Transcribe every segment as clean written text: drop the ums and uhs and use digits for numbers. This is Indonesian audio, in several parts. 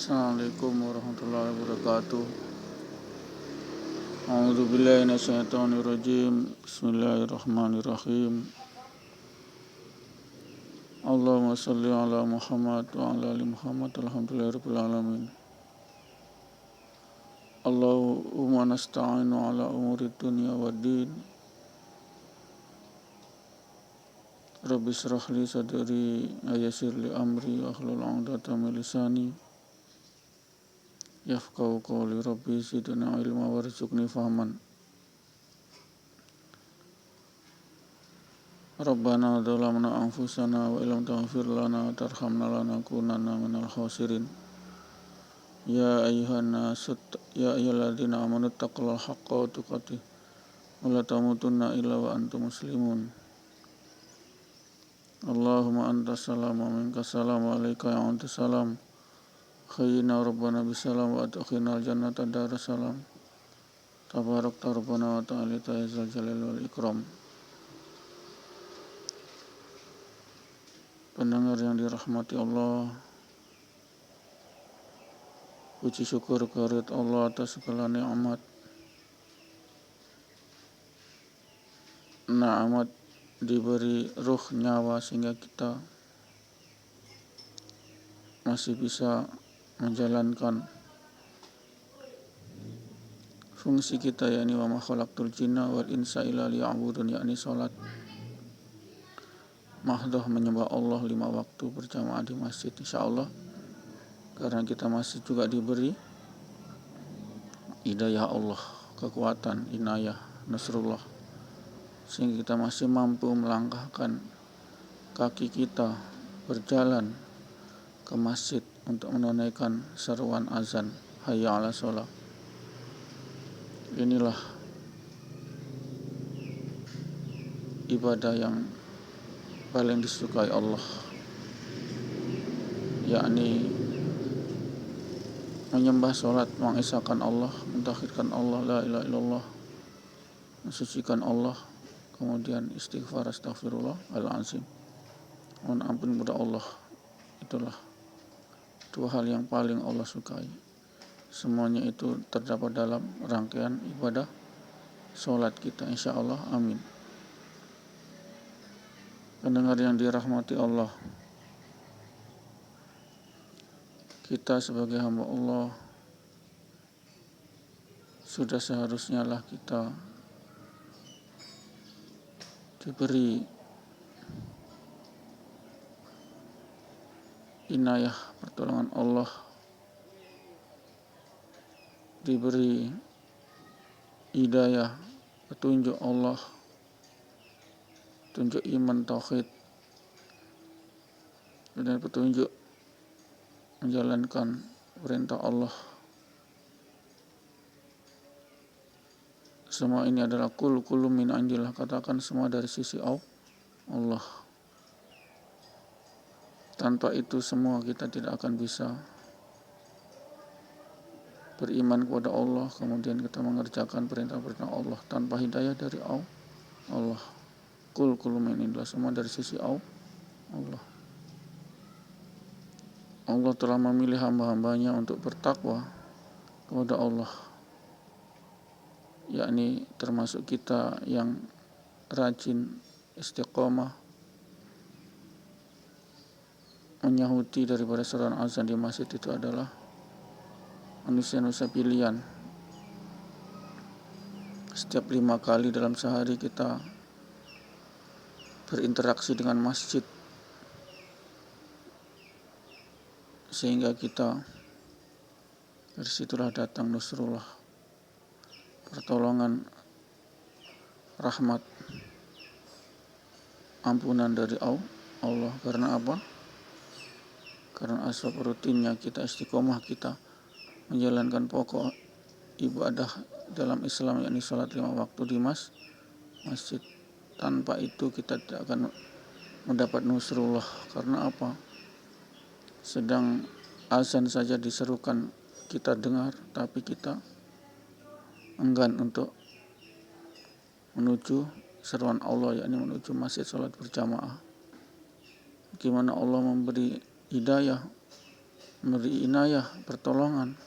Assalamualaikum warahmatullahi wabarakatuh. A'udzubillahi minasyaitonirrajim. Bismillahirrahmanirrahim. Allahumma shalli ala Muhammad wa ala ali Muhammad. Alhamdulillahirabbil alamin. Allahumma nasta'inu ala umuri dunya waddin. Rabbi shrah li sadri wa yassir li amri wahlul 'uqdatam min lisani yafqahu qawli. Rabbi zidni ilma warzuqni fahman. Rabbana dzalamna anfusana wa illam taghfir lana wa tarhamna lanakunanna minal khasirin. Ya ayyuhalladzina amanu taqullaha haqqa tuqatih wa la tamutunna illa wa antum muslimun. Allahumma antas salam wa minkas salam wa alaika ya antas salam. Khayyina rabbana bisalam wa adkhilna al-jannata darussalam. Tabarakta rabbana wa ta'ala ya zal jalali wal ikram. Pendengar yang dirahmati Allah, puji syukur kehadirat Allah atas segala nikmat, diberi ruh nyawa sehingga kita masih bisa menjalankan fungsi kita, yakni wa ma khalaqtul jinna wal insa illa liya'budun, yakni salat mahdoh menyembah Allah 5 waktu berjamaah di masjid, insyaallah. Karena kita masih juga diberi hidayah Allah, kekuatan, inayah, nasrullah, sehingga kita masih mampu melangkahkan kaki kita berjalan ke masjid untuk menunaikan seruan azan hayya 'alas shalah. Inilah ibadah yang paling disukai Allah, yakni menyembah, salat, mengesahkan Allah, mentauhidkan Allah, la ilaha illallah, mensucikan Allah, kemudian istighfar, astaghfirullahaladzim, mohon ampun kepada Allah. Itulah 2 hal yang paling Allah sukai. Semuanya itu terdapat dalam rangkaian ibadah salat kita, insyaallah. Amin. Pendengar yang dirahmati Allah, kita sebagai hamba Allah sudah seharusnya lah kita diberi inayah pertolongan Allah, diberi hidayah, petunjuk Allah, petunjuk iman tauhid, dan petunjuk menjalankan perintah Allah. Semua ini adalah kullu min indillah, katakan semua dari sisi Allah. Tanpa itu semua kita tidak akan bisa beriman kepada Allah, kemudian kita mengerjakan perintah-perintah Allah tanpa hidayah dari Allah. Kullu min indillah, semua dari sisi Allah. Allah telah memilih hamba-hambanya untuk bertakwa kepada Allah, yakni termasuk kita yang rajin istiqomah menyahuti daripada seruan azan di masjid. Itu adalah manusia-manusia pilihan. Setiap 5 kali dalam sehari kita berinteraksi dengan masjid, sehingga kita dari situlah datang nusrullah, pertolongan, rahmat, ampunan dari Allah. Karena apa? Karena asbab rutinnya kita, istiqomah kita menjalankan pokok ibadah dalam Islam, yakni sholat 5 waktu di masjid. Tanpa itu kita tidak akan mendapat nusrullah. Karena apa? Sedang azan saja diserukan kita dengar, tapi kita enggan untuk menuju seruan Allah, yakni menuju masjid sholat berjamaah. Bagaimana Allah memberi hidayah memberi inayah, pertolongan.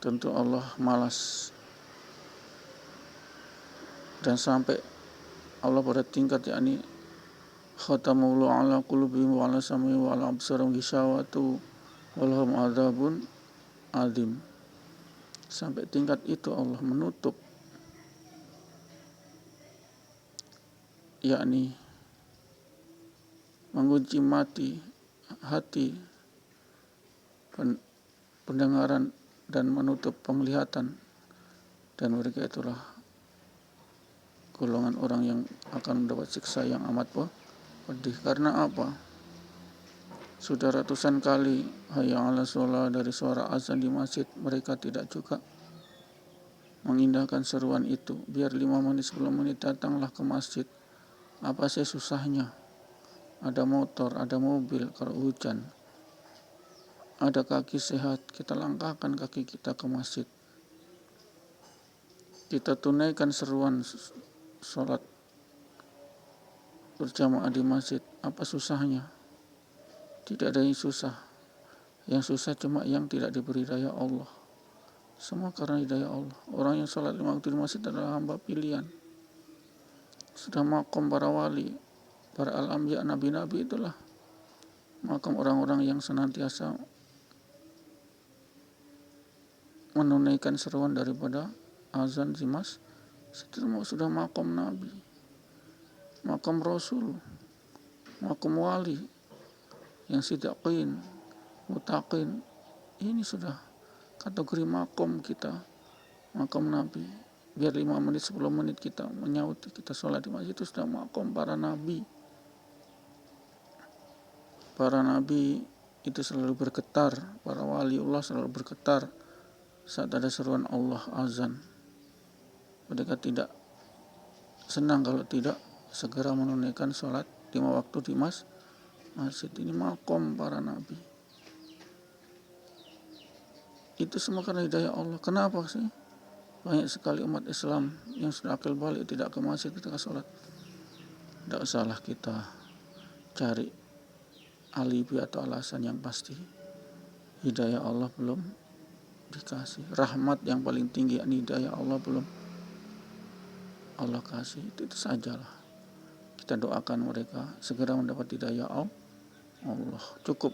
Tentu Allah malas. Dan sampai Allah pada tingkat yakni khatamullahu ala qulubihim wa ala sam'ihim wa ala absarihim ghishawatu wa lahum adzabun adzim. Sampai tingkat itu Allah menutup yakni mengunci mati hati, pendengaran, dan menutup penglihatan, dan mereka itulah golongan orang yang akan mendapat siksa yang amat pedih. Karena apa? Sudah ratusan kali hayya 'alas shalah dari suara azan di masjid, mereka tidak juga mengindahkan seruan itu. Biar 5 menit 10 menit datanglah ke masjid. Apa sih susahnya? Ada motor, ada mobil, kalau hujan ada kaki sehat, kita langkahkan kaki kita ke masjid. Kita tunaikan seruan sholat berjamaah di masjid. Apa susahnya? Tidak ada yang susah. Yang susah cuma yang tidak diberi hidayah Allah. Semua karena hidayah Allah. Orang yang sholat 5 waktu di masjid adalah hamba pilihan. Sudah makom para wali, para al-anbiya, nabi-nabi, itulah makom orang-orang yang senantiasa menunaikan seruan daripada azan di masjid. Sudah makom nabi, makom rasul, makom wali yang siddiqin, muttaqin. Ini sudah kategori makom kita, makom nabi. Biar 5 menit 10 menit kita menyauti, kita sholat di masjid, itu sudah makom para nabi. Para nabi itu selalu bergetar, para waliullah selalu bergetar saat ada seruan Allah azan. Mereka tidak senang kalau tidak segera menunaikan sholat 5 waktu di masjid. Ini makom para nabi. Itu semua karena hidayah Allah. Kenapa sih banyak sekali umat Islam yang sudah akil balik tidak ke masjid ketika sholat? Tidak usahlah kita cari alibi atau alasan, yang pasti hidayah Allah belum dikasih. Rahmat yang paling tinggi, yakni hidayah Allah, belum Allah kasih. Itu sajalah. Kita doakan mereka segera mendapat hidayah Allah. Cukup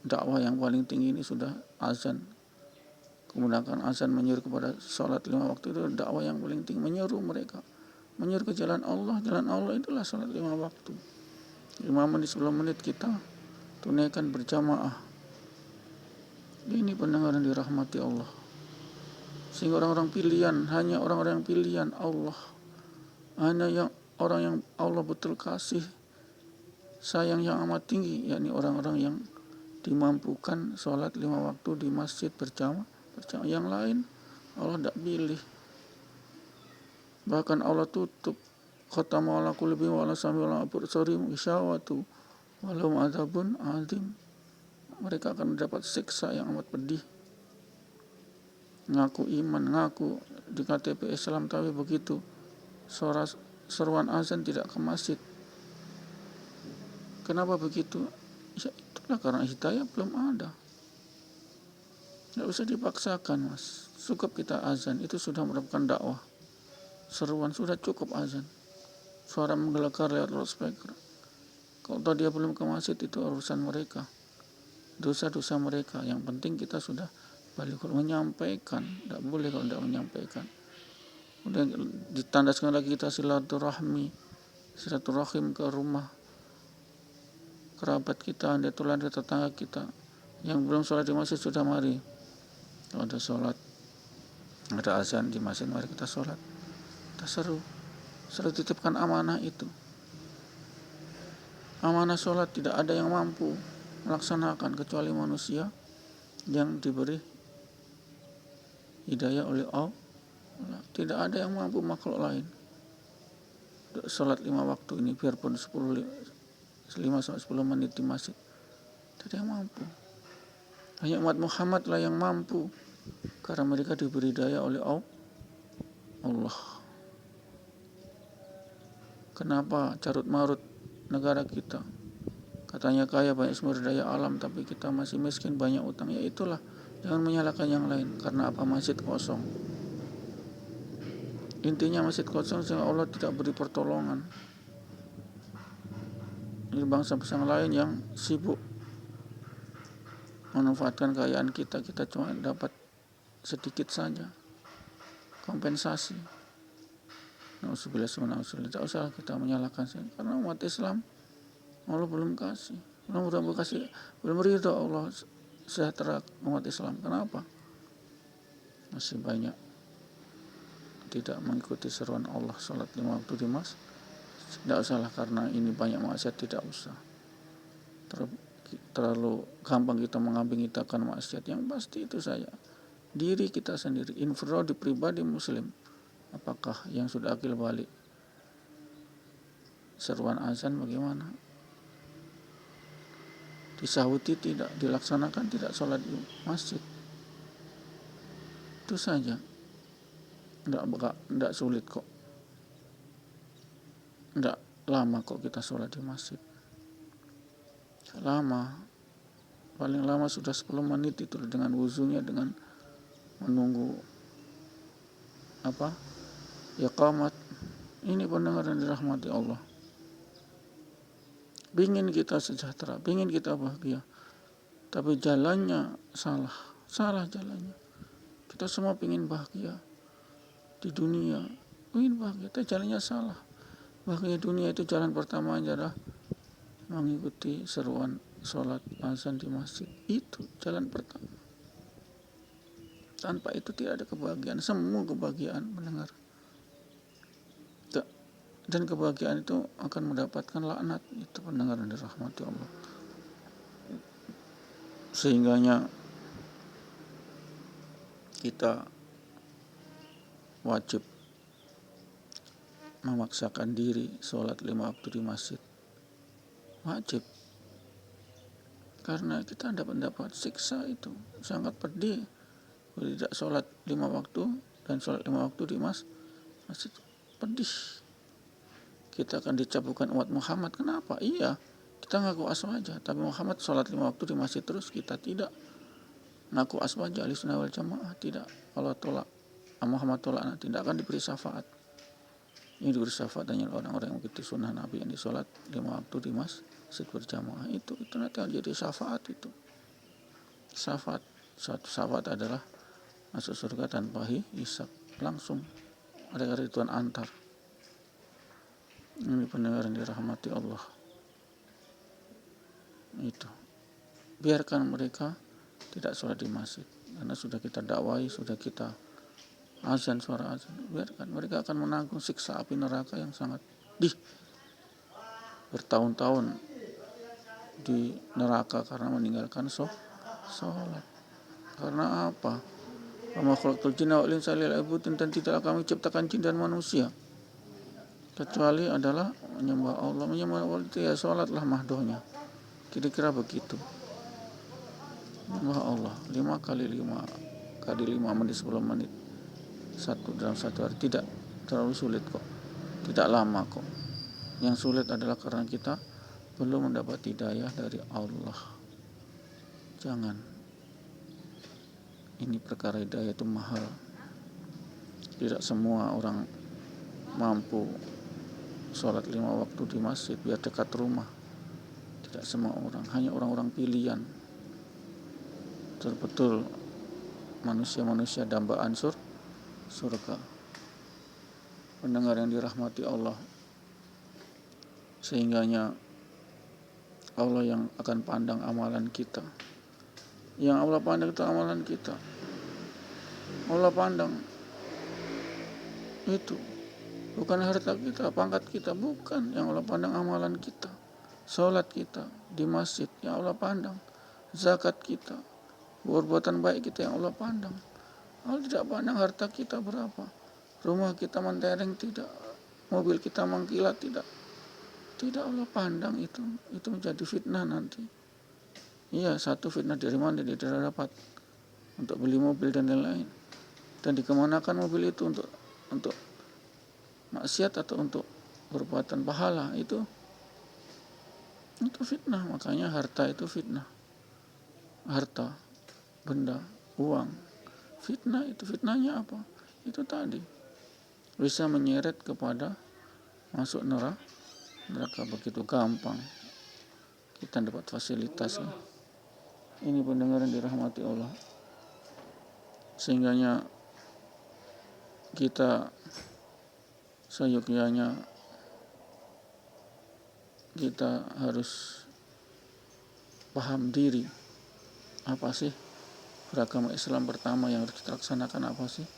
dakwah yang paling tinggi ini sudah azan. Menggunakan azan menyeru kepada sholat 5 waktu, itu dakwah yang paling tinggi. Menyeru mereka, menyeru ke jalan Allah. Jalan Allah itulah sholat 5 waktu. 5 menit 10 menit kita tunaikan berjamaah. Ini pendengaran dirahmati Allah. Sehingga orang-orang pilihan, hanya orang-orang yang pilihan Allah, hanya yang orang yang Allah betul kasih sayang yang amat tinggi, yakni orang-orang yang dimampukan sholat 5 waktu di masjid berjamaah. Yang lain Allah tidak pilih. Bahkan Allah tutup, khatamu ala qulubihim wa ala sam'ihim wa ala absarihim ghishawatu wa lahum adzabun adzim. Mereka akan mendapat siksa yang amat pedih. Ngaku iman, ngaku di KTP Islam, tapi begitu suara seruan azan tidak ke masjid. Kenapa begitu? Ya itulah karena hidayah belum ada. Tidak usah dipaksakan, mas. Cukup kita azan, itu sudah merupakan dakwah. Seruan sudah cukup azan. Suara menggelegar lewat loudspeaker. Kalau dia belum ke masjid, itu urusan mereka, dosa-dosa mereka. Yang penting kita sudah balik menyampaikan. Tidak boleh kalau tidak menyampaikan. Kemudian ditandaskan lagi kita silaturahim ke rumah kerabat kita, tulang tetangga kita yang belum sholat di masjid. Sudah mari, kalau ada sholat, ada azan di masjid, mari kita sholat. Kita seru titipkan amanah itu. Amanah sholat tidak ada yang mampu melaksanakan kecuali manusia yang diberi hidayah oleh Allah. Tidak ada yang mampu makhluk lain. Sholat 5 waktu ini biarpun 5-10 menit di masjid, tidak ada yang mampu. Hanya umat Muhammad lah yang mampu, karena mereka diberi daya oleh Allah. Kenapa carut marut negara kita, Katanya kaya, banyak sumber daya alam, tapi kita masih miskin, banyak utang. Ya itulah, jangan menyalahkan yang lain. Karena apa? Masjid kosong. Intinya masjid kosong sehingga Allah tidak beri pertolongan. Ini bangsa-bangsa lain yang sibuk memanfaatkan kekayaan kita cuma dapat sedikit saja kompensasi. Nauzubillah, tidak usah kita menyalahkan karena umat Islam Allah belum kasih, belum ridho Allah sejahtera umat Islam. Kenapa? Masih banyak tidak mengikuti seruan Allah sholat 5 waktu di masjid. Tidak usahlah, karena ini banyak maksiat, tidak usah. Terlalu gampang kita mengambing-hitamkan maksiat. Yang pasti itu saja, diri kita sendiri, infiradi pribadi muslim. Apakah yang sudah akil balik seruan azan bagaimana? Disahuti tidak, dilaksanakan tidak sholat di masjid. Itu saja. Tidak sulit kok. Tidak lama kok kita sholat di masjid. Lama, paling lama sudah 10 menit itu dengan wuzunya, dengan menunggu iqamat. Ini pendengar yang dirahmati Allah. Pingin kita sejahtera, pingin kita bahagia, tapi jalannya salah jalannya. Kita semua pingin bahagia di dunia, pingin bahagia, tapi jalannya salah. Bahagia dunia itu jalan pertama adalah mengikuti seruan sholat azan di masjid. Itu jalan pertama. Tanpa itu tidak ada kebahagiaan. Semua kebahagiaan, mendengar. Dan kebahagiaan itu akan mendapatkan laknat. Itu pendengar yang dirahmati Allah. Sehingganya kita wajib memaksakan diri sholat 5 waktu di masjid. Wajib. Karena kita dapat siksa itu. Sangat pedih. Tidak sholat 5 waktu dan sholat 5 waktu di masjid. Pedih. Kita akan dicapukkan umat Muhammad. Kenapa? Iya, kita ngaku aswaja, tapi Muhammad sholat 5 waktu di masjid terus, kita tidak. Ngaku aswaja, ahlussunnah wal jamaah, tidak. Allah tolak, Muhammad tolak, tidak akan diberi syafaat. Ini diberi syafaat hanya orang-orang yang mengikuti sunnah Nabi, yang disolat 5 waktu di masjid berjamaah. Itu nanti akan jadi syafaat itu. Syafaat adalah masuk surga tanpa hisab, langsung ada keridhaan antar. Ini pendengar yang dirahmati Allah. Itu. Biarkan mereka tidak sholat di masjid, karena sudah kita dakwai, sudah kita azan, suara azan. Biarkan mereka akan menanggung siksa api neraka yang sangat bertahun-tahun di neraka karena meninggalkan sholat. Karena apa? Wa khalaqtul jinna wal insa illa liya'budun, dan tidaklah kami ciptakan jin dan manusia kecuali adalah menyembah Allah. Menyembah Allah itu ya sholatlah mahdohnya. Kira-kira begitu. Menyembah Allah 5 kali 5 menit 10 menit dalam satu hari. Tidak terlalu sulit kok. Tidak lama kok. Yang sulit adalah karena kita belum mendapat hidayah dari Allah. Jangan. Ini perkara hidayah itu mahal. Tidak semua orang mampu sholat 5 waktu di masjid biar dekat rumah. Tidak semua orang, hanya orang-orang pilihan. Betul-betul manusia-manusia dambaan surga. Pendengar yang dirahmati Allah, sehingganya Allah yang akan pandang amalan kita. Yang Allah pandang itu amalan kita. Allah pandang itu bukan harta kita, pangkat kita, bukan. Yang Allah pandang amalan kita, sholat kita di masjid yang Allah pandang, zakat kita, perbuatan baik kita yang Allah pandang. Allah tidak pandang harta kita berapa, rumah kita mentereng, tidak, mobil kita mengkilat, tidak Allah pandang itu menjadi fitnah nanti. Iya, satu fitnah dari mana dia tidak dapat untuk beli mobil dan lain-lain, dan dikemanakan mobil itu untuk maksiat atau untuk perbuatan pahala, itu Itu fitnah, makanya harta itu fitnah. Harta, benda, uang, fitnah. Itu fitnahnya apa? Itu tadi bisa menyeret kepada masuk neraka begitu gampang kita dapat fasilitas. Ini pendengar yang dirahmati Allah, sehingganya kita seyogyanya kita harus paham diri. Apa sih beragama Islam pertama yang harus kita laksanakan? Apa sih?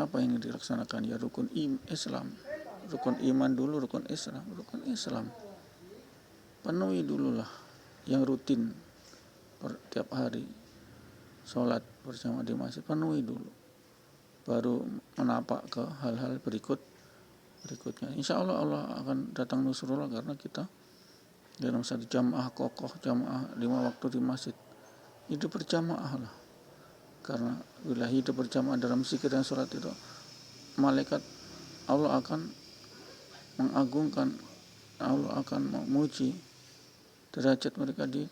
Apa yang dilaksanakan? Ya rukun Islam, rukun iman dulu, rukun Islam. Penuhi dululah yang rutin tiap hari, sholat bersama di masjid, penuhi dulu, baru menapak ke hal-hal berikutnya. Insya Allah akan datang nusrullah karena kita dalam satu jamaah kokoh, jamaah 5 waktu di masjid, hidup berjamaah lah. Karena bila hidup berjamaah dalam zikir dan sholat itu, malaikat Allah akan mengagungkan, Allah akan memuji derajat mereka di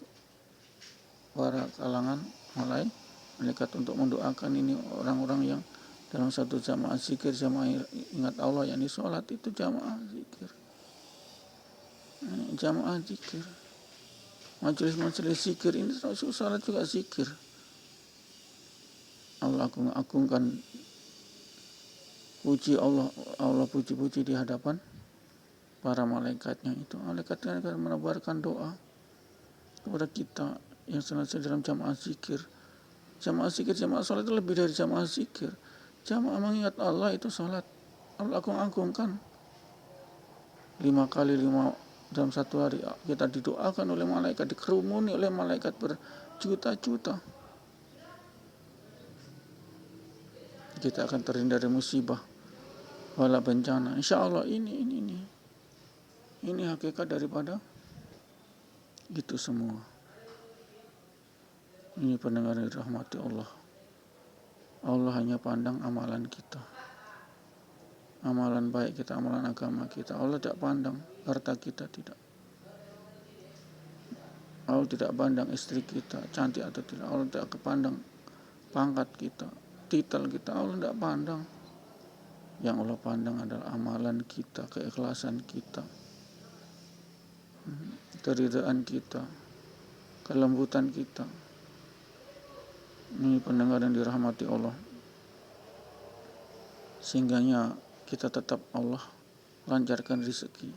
para kalangan malaikat untuk mendoakan ini orang-orang yang dalam satu jamaah zikir, jamaah ingat Allah, yang di sholat itu jamaah zikir, majelis zikir ini termasuk sholat juga zikir. Allah agungkan, puji Allah puji-puji di hadapan para malaikatnya itu. Malaikatnya akan menebarkan doa kepada kita yang senantiasa dalam jamaah zikir. Jamaah sholat itu lebih dari jamaah zikir. Jamaah mengingat Allah itu sholat. Allah agungkan 5 kali dalam satu hari kita didoakan oleh malaikat, dikerumuni oleh malaikat berjuta-juta. Kita akan terhindar dari musibah, bala bencana. Insya Allah ini hakikat daripada itu semua. Ini pendengar yang dirahmati Allah. Allah hanya pandang amalan kita, amalan baik kita, amalan agama kita. Allah tidak pandang harta kita, tidak. Allah tidak pandang istri kita cantik atau tidak. Allah tidak pandang pangkat kita, titel kita. Allah tidak pandang. Yang Allah pandang adalah amalan kita, keikhlasan kita, keridhaan kita, kelembutan kita. Ini pendengar yang dirahmati Allah, sehingganya kita tetap Allah lancarkan rezeki,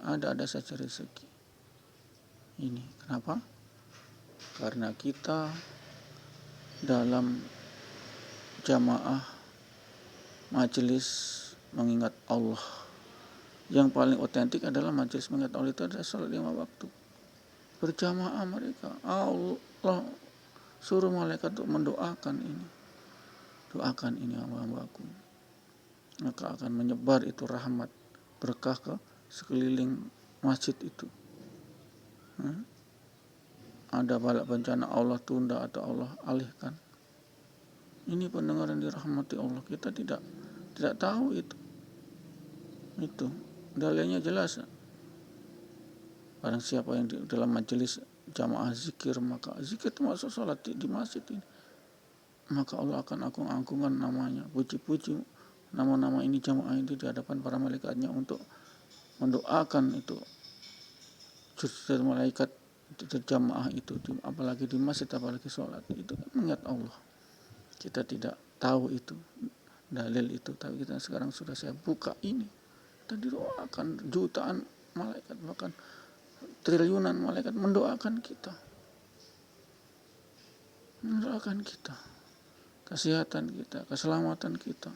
ada saja rezeki. Ini kenapa? Karena kita dalam jamaah majelis mengingat Allah. Yang paling otentik adalah majelis mengingat Allah itu adalah sholat 5 waktu berjamaah. Mereka Allah suruh malaikat untuk mendoakan ini, doakan ini hamba-hambaku, maka akan menyebar itu rahmat berkah ke sekeliling masjid itu. Ada bala bencana Allah tunda atau Allah alihkan. Ini pendengar yang dirahmati Allah, kita tidak tahu itu dalilnya jelas. Barang siapa yang di dalam majelis jamaah zikir, maka zikir termasuk sholat di masjid ini, maka Allah akan agung-agungkan namanya, puji-puji nama-nama ini, jamaah ini di hadapan para malaikatnya untuk mendoakan itu jutaan malaikat di jamaah itu, apalagi di masjid, apalagi sholat itu mengingat Allah. Kita tidak tahu itu dalil itu, tapi kita sekarang sudah saya buka ini, kita didoakan jutaan malaikat, bahkan triliunan malaikat mendoakan kita, kesehatan kita, keselamatan kita,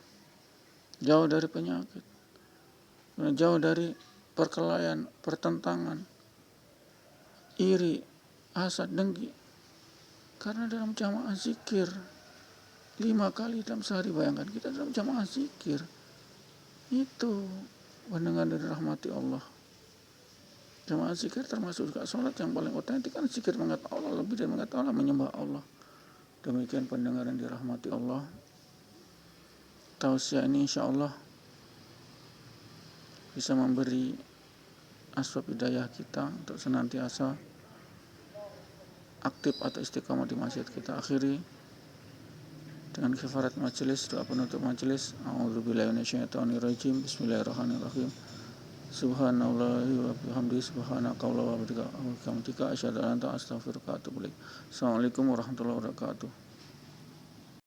jauh dari penyakit, jauh dari perkelahian, pertentangan, iri, hasad, dengki. Karena dalam jamaah zikir 5 kali dalam sehari, bayangkan kita dalam jamaah zikir itu, pendengar dari rahmati Allah. Jamaah zikir termasuk juga sholat yang paling otentik, kan zikir mengingat Allah, lebih dari mengingat Allah, menyembah Allah. Demikian pendengar yang dirahmati Allah, tausiah ini insya Allah bisa memberi asbab hidayah kita untuk senantiasa aktif atau istiqomah di masjid. Kita akhiri dengan kifarat majelis, doa penutup majelis. A'udzubillahi minasyaitonirrajim. Bismillahirrahmanirrahim. Subhanallahi wa bihamdihi, subhanakallahumma wa bihamdika, asyhadu an la ilaha illa anta, astaghfiruka wa atubu ilaik. Assalamualaikum warahmatullahi wabarakatuh.